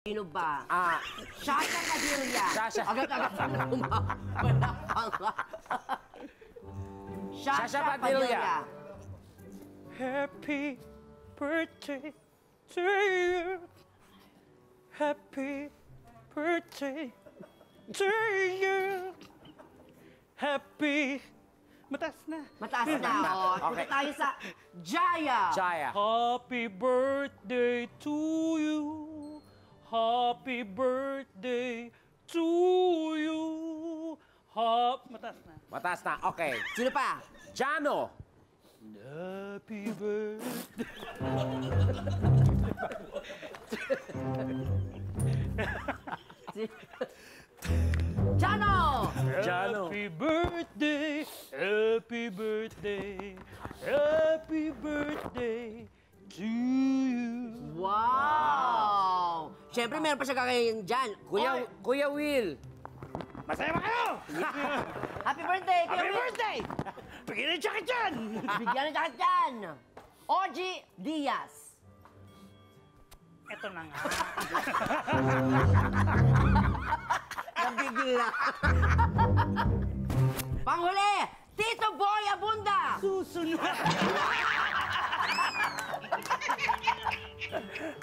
Sino ba? Shasha Padilla. Shasha. Agad-agad na kumapalakang. Shasha Padilla. Happy birthday to you. Happy birthday to you. Happy... Mataas na. Mataas na, oh. Punta tayo sa Jaya. Jaya. Happy birthday to you. Happy birthday to you. Mataas na. Mataas na. Okay. Sino pa? Jano. Happy birthday. Jano! Jano. Happy birthday. Happy birthday. Happy birthday to you. Wow! Siyempre, meron pa siya kakayain dyan. Kuya Will. Masaya ba kayo? Happy birthday! Kuya Happy Will. birthday! Bigyan ng jacket dyan! Bigyan ng jacket dyan! Ogie Diaz. Ito na nga. Nabigla. Panghuli, Tito Boy Abunda. Susunod.